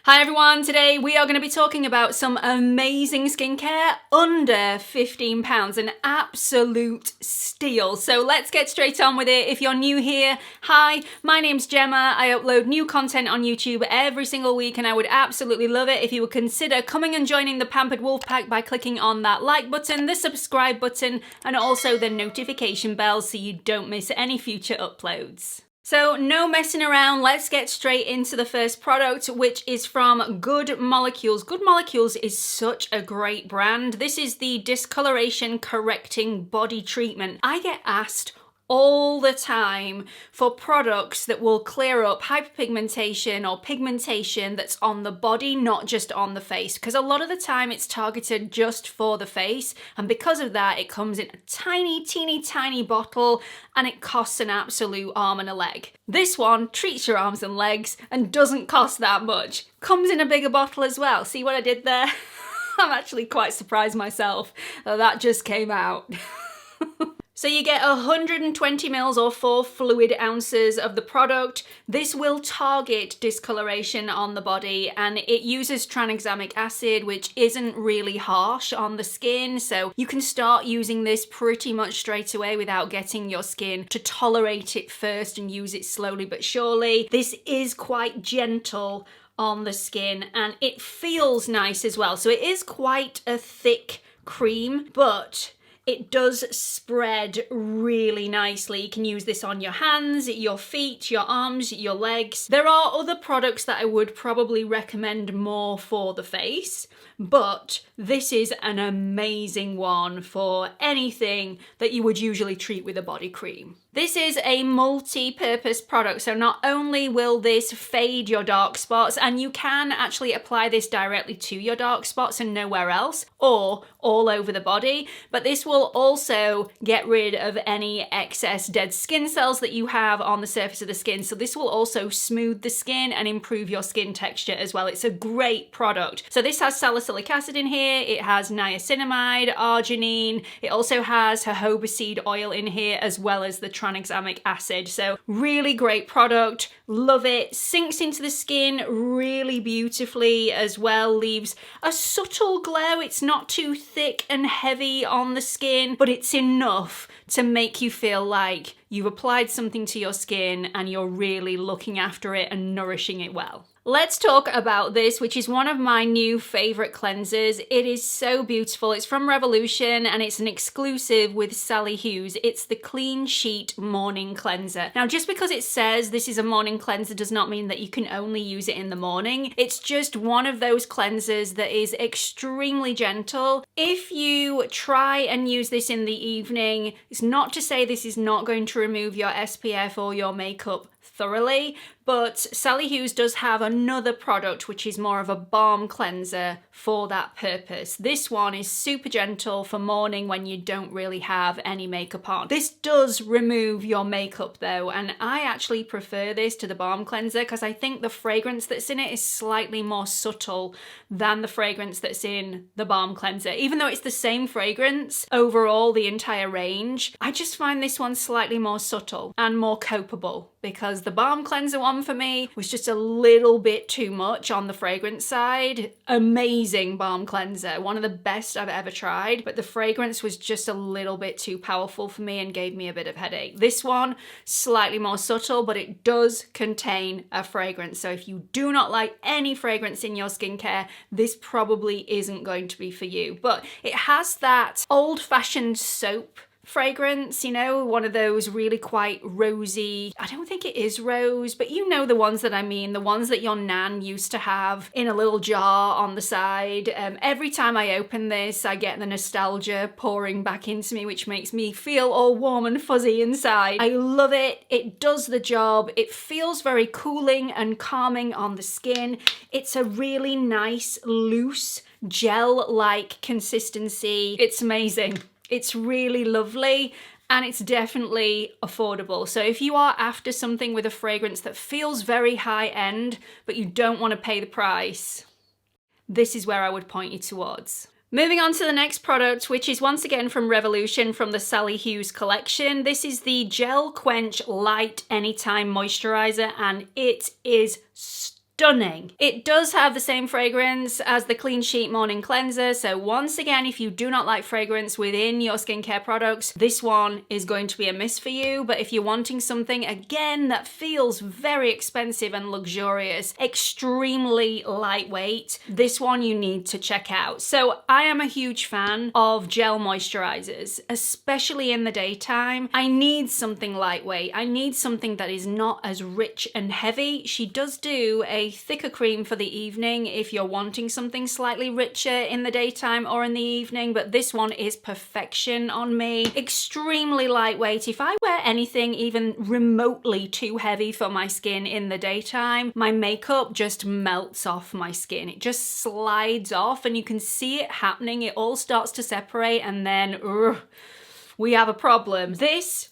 Hi everyone, today we are going to be talking about some amazing skincare under £15, an absolute steal. So let's get straight on with it. If you're new here, hi, my name's Gemma. I upload new content on YouTube every single week and I would absolutely love it if you would consider coming and joining the Pampered Wolf Pack by clicking on that like button, the subscribe button, and also the notification bell so you don't miss any future uploads. So no messing around, let's get straight into the first product, which is from Good Molecules. Good Molecules is such a great brand. This is the Discoloration Correcting Body Treatment. I get asked all the time for products that will clear up hyperpigmentation or pigmentation that's on the body, not just on the face, because a lot of the time it's targeted just for the face, and because of that it comes in a tiny, teeny tiny bottle and it costs an absolute arm and a leg. This one treats your arms and legs and doesn't cost that much. Comes in a bigger bottle as well. See what I did there? I'm actually quite surprised myself that just came out. So you get 120 mils or 4 fluid ounces of the product. This will target discoloration on the body and it uses tranexamic acid, which isn't really harsh on the skin. So you can start using this pretty much straight away without getting your skin to tolerate it first and use it slowly but surely. This is quite gentle on the skin and it feels nice as well. So it is quite a thick cream, but it does spread really nicely. You can use this on your hands, your feet, your arms, your legs. There are other products that I would probably recommend more for the face, but this is an amazing one for anything that you would usually treat with a body cream. This is a multi-purpose product, so not only will this fade your dark spots, and you can actually apply this directly to your dark spots and nowhere else, or all over the body, but this will also get rid of any excess dead skin cells that you have on the surface of the skin. So this will also smooth the skin and improve your skin texture as well. It's a great product. So this has salicylic acid in here, it has niacinamide, arginine, it also has jojoba seed oil in here as well as the tranexamic acid. So really great product, love it, sinks into the skin really beautifully as well, leaves a subtle glow. It's not too thick and heavy on the skin, but it's enough to make you feel like you've applied something to your skin and you're really looking after it and nourishing it well. Let's talk about this, which is one of my new favorite cleansers. It is so beautiful. It's from Revolution and it's an exclusive with Sally Hughes. It's the Clean Sheet Morning Cleanser. Now, just because it says this is a morning cleanser does not mean that you can only use it in the morning. It's just one of those cleansers that is extremely gentle. If you try and use this in the evening, it's not to say this is not going to remove your SPF or your makeup thoroughly, but Sally Hughes does have another product which is more of a balm cleanser for that purpose. This one is super gentle for morning when you don't really have any makeup on. This does remove your makeup though, and I actually prefer this to the balm cleanser because I think the fragrance that's in it is slightly more subtle than the fragrance that's in the balm cleanser. Even though it's the same fragrance overall, the entire range, I just find this one slightly more subtle and more copeable because the balm cleanser one for me was just a little bit too much on the fragrance side. Amazing balm cleanser, one of the best I've ever tried, but the fragrance was just a little bit too powerful for me and gave me a bit of headache. This one, slightly more subtle, but it does contain a fragrance. So if you do not like any fragrance in your skincare, this probably isn't going to be for you. But it has that old-fashioned soap fragrance, you know, one of those really quite rosy, I don't think it is rose, but you know the ones that I mean, the ones that your nan used to have in a little jar on the side. Every time I open this, I get the nostalgia pouring back into me, which makes me feel all warm and fuzzy inside. I love it. It does the job. It feels very cooling and calming on the skin. It's a really nice, loose, gel-like consistency. It's amazing. It's really lovely and it's definitely affordable. So if you are after something with a fragrance that feels very high end, but you don't want to pay the price, this is where I would point you towards. Moving on to the next product, which is once again from Revolution from the Sally Hughes collection. This is the Gel Quench Light Anytime Moisturizer and it is stunning. stunning. It does have the same fragrance as the Clean Sheet Morning Cleanser, so once again, if you do not like fragrance within your skincare products, this one is going to be a miss for you. But if you're wanting something, again, that feels very expensive and luxurious, extremely lightweight, this one you need to check out. So I am a huge fan of gel moisturizers, especially in the daytime. I need something lightweight. I need something that is not as rich and heavy. She does do a thicker cream for the evening if you're wanting something slightly richer in the daytime or in the evening, but this one is perfection on me. Extremely lightweight. If I wear anything even remotely too heavy for my skin in the daytime, my makeup just melts off my skin. It just slides off and you can see it happening. It all starts to separate and then we have a problem. This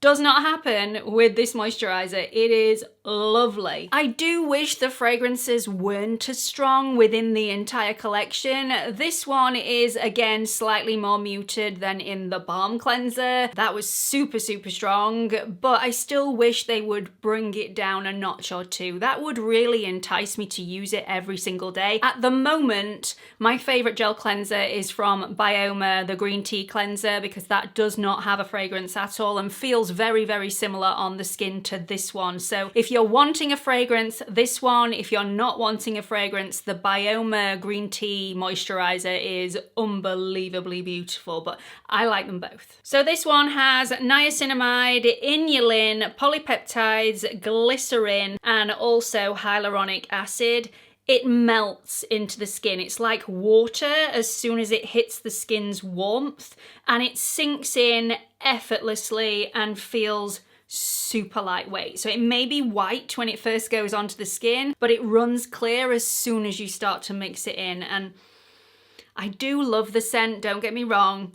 does not happen with this moisturizer. It is lovely. I do wish the fragrances weren't as strong within the entire collection. This one is, again, slightly more muted than in the balm cleanser. That was super, super strong, but I still wish they would bring it down a notch or two. That would really entice me to use it every single day. At the moment, my favorite gel cleanser is from Bioma, the green tea cleanser, because that does not have a fragrance at all and feels very, very similar on the skin to this one. So if you're wanting a fragrance, this one. If you're not wanting a fragrance, the Bioma green tea moisturizer is unbelievably beautiful, but I like them both. So this one has niacinamide, inulin, polypeptides, glycerin, and also hyaluronic acid. It melts into the skin. It's like water as soon as it hits the skin's warmth, and it sinks in effortlessly and feels super lightweight. So it may be white when it first goes onto the skin, but it runs clear as soon as you start to mix it in. And I do love the scent, don't get me wrong,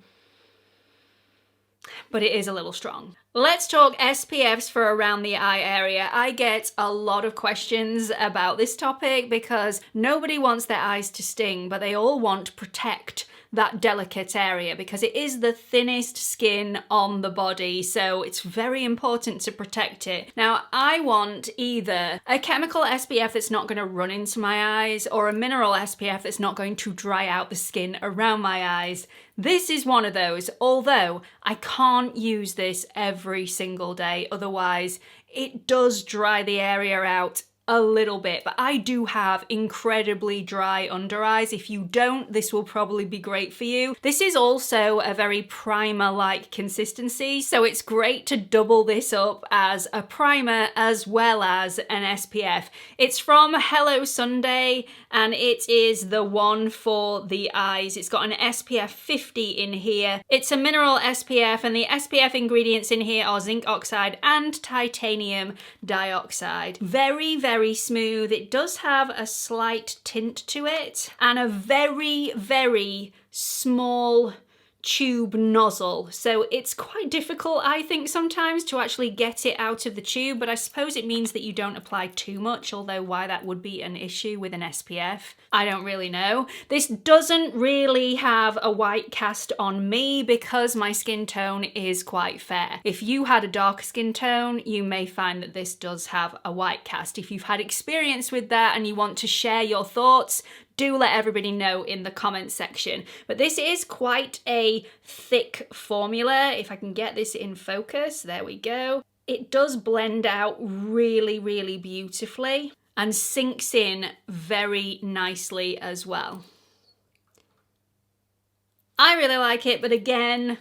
but it is a little strong. Let's talk SPFs for around the eye area. I get a lot of questions about this topic because nobody wants their eyes to sting, but they all want to protect that delicate area because it is the thinnest skin on the body, so it's very important to protect it. Now, I want either a chemical SPF that's not going to run into my eyes or a mineral SPF that's not going to dry out the skin around my eyes. This is one of those, although I can't use this every single day, otherwise it does dry the area out a little bit, but I do have incredibly dry under eyes. If you don't, this will probably be great for you. This is also a very primer-like consistency, so it's great to double this up as a primer as well as an SPF. It's from Hello Sunday and it is the one for the eyes. It's got an SPF 50 in here. It's a mineral SPF and the SPF ingredients in here are zinc oxide and titanium dioxide. Very, very smooth. It does have a slight tint to it and a very, very small tube nozzle, so it's quite difficult, I think, sometimes to actually get it out of the tube, but I suppose it means that you don't apply too much, although why that would be an issue with an SPF, I don't really know. This doesn't really have a white cast on me because my skin tone is quite fair. If you had a darker skin tone, you may find that this does have a white cast. If you've had experience with that and you want to share your thoughts, do let everybody know in the comments section. But this is quite a thick formula. If I can get this in focus, there we go. It does blend out really, really beautifully and sinks in very nicely as well. I really like it, but again,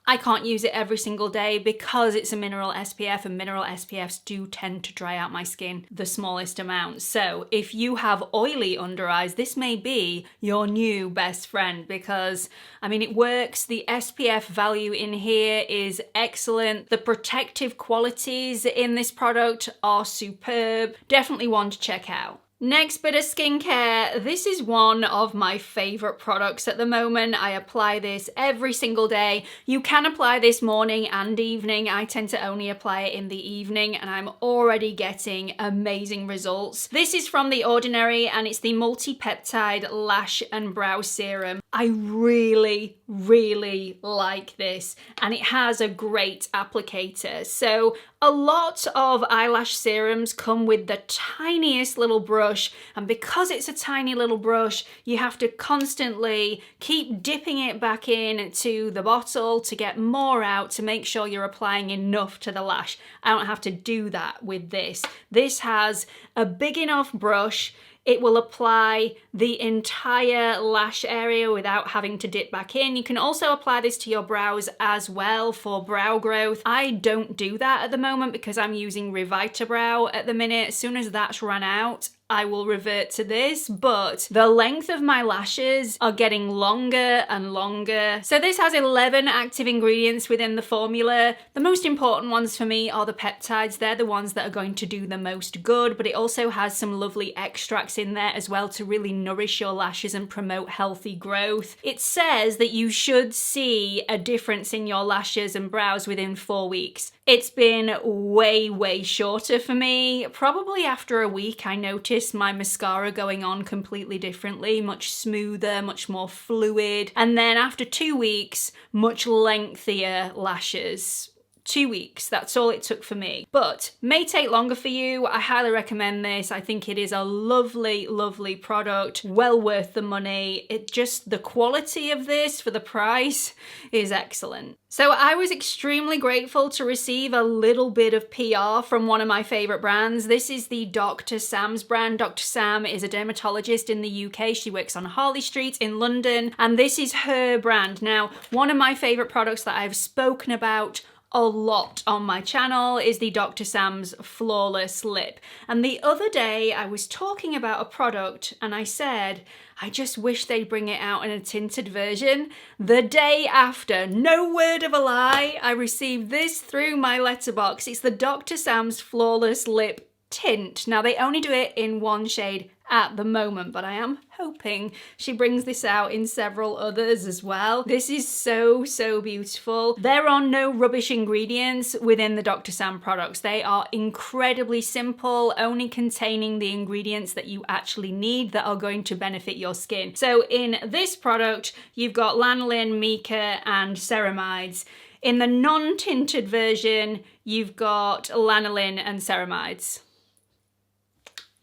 I can't use it every single day because it's a mineral SPF and mineral SPFs do tend to dry out my skin the smallest amount. So if you have oily under eyes, this may be your new best friend because, I mean, it works. The SPF value in here is excellent. The protective qualities in this product are superb. Definitely one to check out. Next bit of skincare, this is one of my favorite products at the moment. I apply this every single day. You can apply this morning and evening. I tend to only apply it in the evening and I'm already getting amazing results. This is from The Ordinary and it's the multi-peptide lash and brow serum. I really, really like this, and it has a great applicator. So a lot of eyelash serums come with the tiniest little brush, and because it's a tiny little brush, you have to constantly keep dipping it back in to the bottle to get more out to make sure you're applying enough to the lash. I don't have to do that with this. This has a big enough brush. It will apply the entire lash area without having to dip back in. You can also apply this to your brows as well for brow growth. I don't do that at the moment because I'm using Revita Brow at the minute. As soon as that's run out, I will revert to this, but the length of my lashes are getting longer and longer. So this has 11 active ingredients within the formula. The most important ones for me are the peptides. They're the ones that are going to do the most good, but it also has some lovely extracts in there as well to really nourish your lashes and promote healthy growth. It says that you should see a difference in your lashes and brows within 4 weeks. It's been way, way shorter for me. Probably after a week, I noticed my mascara going on completely differently, much smoother, much more fluid. And then after 2 weeks, much lengthier lashes. 2 weeks, that's all it took for me. But may take longer for you. I highly recommend this. I think it is a lovely, lovely product, well worth the money. The quality of this for the price is excellent. So I was extremely grateful to receive a little bit of PR from one of my favorite brands. This is the Dr. Sam's brand. Dr. Sam is a dermatologist in the UK. She works on Harley Street in London, and this is her brand. Now, one of my favorite products that I've spoken about a lot on my channel is the Dr. Sam's Flawless Lip. And the other day I was talking about a product and I said, I just wish they'd bring it out in a tinted version. The day after, no word of a lie, I received this through my letterbox. It's the Dr. Sam's Flawless Lip Tint. Now they only do it in one shade at the moment, but I am hoping she brings this out in several others as well. This is so, so beautiful. There are no rubbish ingredients within the Dr. Sam products. They are incredibly simple, only containing the ingredients that you actually need that are going to benefit your skin. So in this product, you've got lanolin, mica, and ceramides. In the non-tinted version, you've got lanolin and ceramides.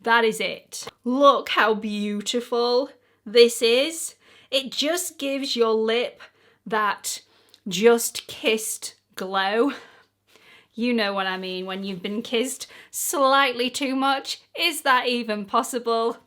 That is it. Look how beautiful this is. It just gives your lip that just kissed glow. You know what I mean when you've been kissed slightly too much. Is that even possible?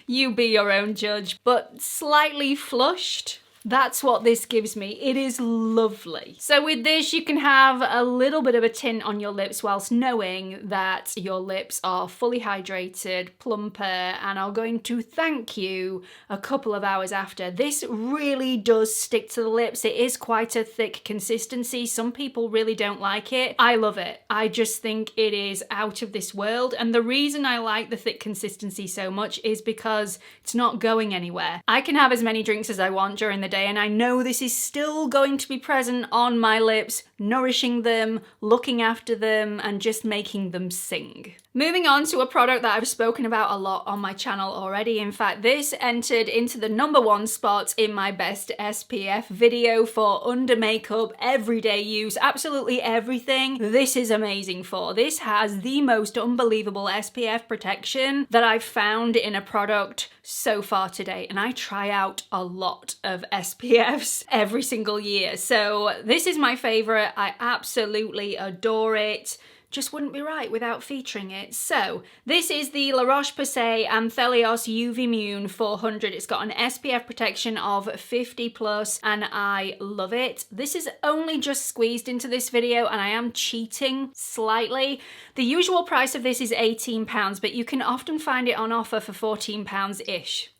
You be your own judge, but slightly flushed. That's what this gives me. It is lovely. So with this, you can have a little bit of a tint on your lips whilst knowing that your lips are fully hydrated, plumper, and are going to thank you a couple of hours after. This really does stick to the lips. It is quite a thick consistency. Some people really don't like it. I love it. I just think it is out of this world. And the reason I like the thick consistency so much is because it's not going anywhere. I can have as many drinks as I want during the day, and I know this is still going to be present on my lips, nourishing them, looking after them, and just making them sing. Moving on to a product that I've spoken about a lot on my channel already. In fact, this entered into the #1 spot in my best SPF video for under makeup, everyday use, absolutely everything. This is amazing for. This has the most unbelievable SPF protection that I've found in a product so far to date, and I try out a lot of SPFs every single year. So this is my favorite. I absolutely adore it. Just wouldn't be right without featuring it. So this is the La Roche-Posay Anthelios UV Immune 400. It's got an SPF protection of 50 plus, and I love it. This is only just squeezed into this video, and I am cheating slightly. The usual price of this is £18, but you can often find it on offer for £14-ish.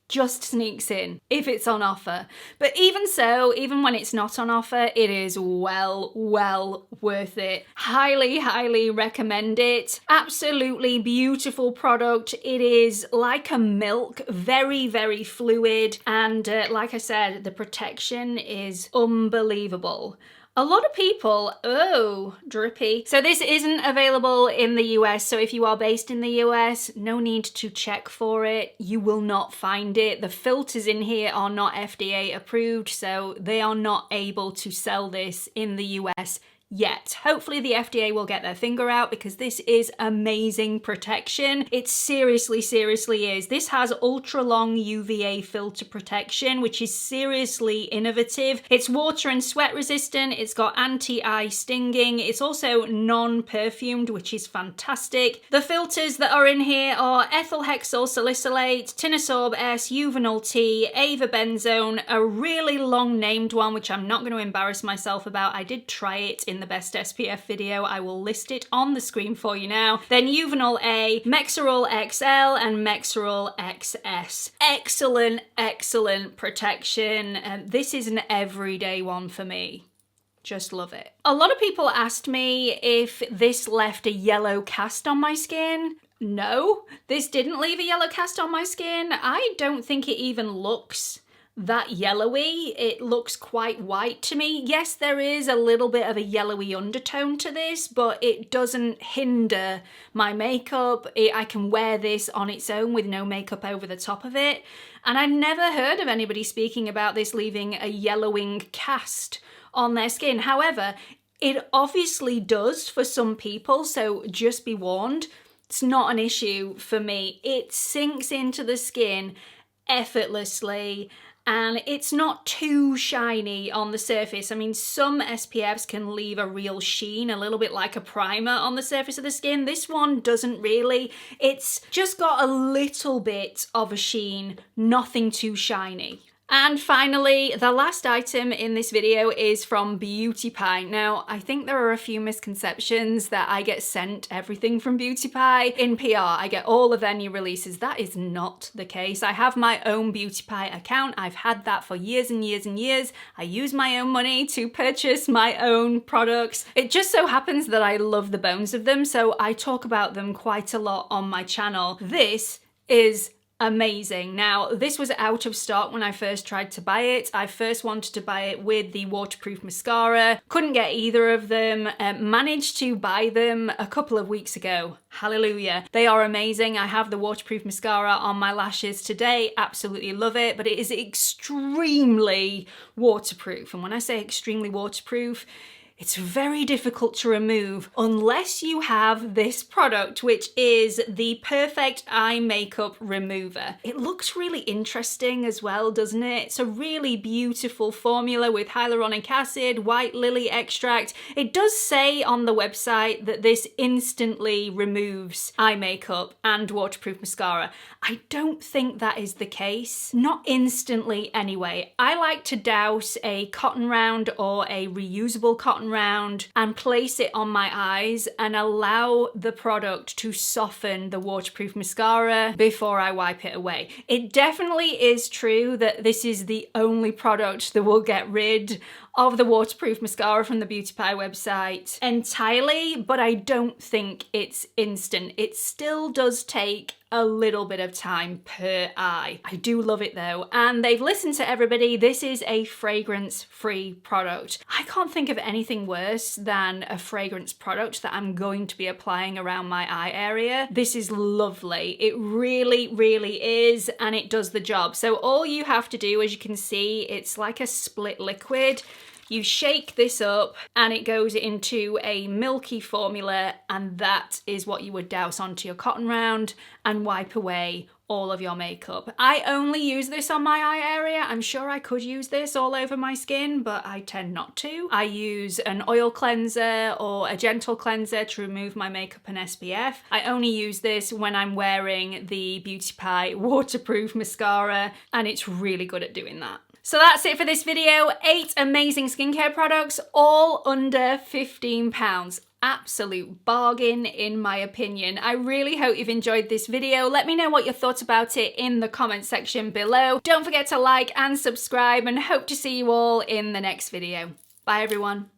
Just sneaks in if it's on offer. But even so, even when it's not on offer, it is well worth it. Highly, highly recommend it. Absolutely beautiful product. It is like a milk, very, very fluid. And like I said, the protection is unbelievable. A lot of people, oh, drippy. So this isn't available in the US, so if you are based in the US, no need to check for it. You will not find it. The filters in here are not FDA approved, so they are not able to sell this in the US yet. Hopefully the FDA will get their finger out because this is amazing protection. It seriously is. This has ultra long UVA filter protection, which is seriously innovative. It's water and sweat resistant. It's got anti-eye stinging. It's also non-perfumed, which is fantastic. The filters that are in here are ethyl hexyl salicylate, tinosorb S, Uvenol T, avobenzone, a really long named one, which I'm not going to embarrass myself about. I did try it in the best SPF video. I will list it on the screen for you now. Then Uvenol A, Mexerol XL, and Mexerol XS. Excellent protection. This is an everyday one for me. Just love it. A lot of people asked me if this left a yellow cast on my skin. No, this didn't leave a yellow cast on my skin. I don't think it even looks that yellowy. It looks quite white to me. Yes, there is a little bit of a yellowy undertone to this, but it doesn't hinder my makeup. I can wear this on its own with no makeup over the top of it. And I never heard of anybody speaking about this leaving a yellowing cast on their skin. However, it obviously does for some people, so just be warned. It's not an issue for me. It sinks into the skin effortlessly, and it's not too shiny on the surface. I mean, some SPFs can leave a real sheen, a little bit like a primer on the surface of the skin. This one doesn't really. It's just got a little bit of a sheen, nothing too shiny. And finally, the last item in this video is from Beauty Pie. Now, I think there are a few misconceptions that I get sent everything from Beauty Pie. In PR, I get all of their new releases. That is not the case. I have my own Beauty Pie account. I've had that for years and years and years. I use my own money to purchase my own products. It just so happens that I love the bones of them, so I talk about them quite a lot on my channel. This is amazing. Now, this was out of stock when I first tried to buy it. I first wanted to buy it with the waterproof mascara. Couldn't get either of them. Managed to buy them a couple of weeks ago. Hallelujah. They are amazing. I have the waterproof mascara on my lashes today. Absolutely love it, but it is extremely waterproof. And when I say extremely waterproof, it's very difficult to remove unless you have this product, which is the Perfect Eye Makeup Remover. It looks really interesting as well, doesn't it? It's a really beautiful formula with hyaluronic acid, white lily extract. It does say on the website that this instantly removes eye makeup and waterproof mascara. I don't think that is the case. Not instantly anyway. I like to douse a cotton round or a reusable cotton round and place it on my eyes and allow the product to soften the waterproof mascara before I wipe it away. It definitely is true that this is the only product that will get rid of the waterproof mascara from the Beauty Pie website entirely, but I don't think it's instant. It still does take a little bit of time per eye. I do love it though, and they've listened to everybody. This is a fragrance-free product. I can't think of anything worse than a fragrance product that I'm going to be applying around my eye area. This is lovely. It really is, and it does the job. So all you have to do, as you can see, it's like a split liquid. You shake this up and it goes into a milky formula, and that is what you would douse onto your cotton round and wipe away all of your makeup. I only use this on my eye area. I'm sure I could use this all over my skin, but I tend not to. I use an oil cleanser or a gentle cleanser to remove my makeup and SPF. I only use this when I'm wearing the Beauty Pie waterproof mascara, and it's really good at doing that. So that's it for this video. 8 amazing skincare products, all under £15. Absolute bargain in my opinion. I really hope you've enjoyed this video. Let me know what your thoughts about it in the comment section below. Don't forget to like and subscribe, and hope to see you all in the next video. Bye everyone.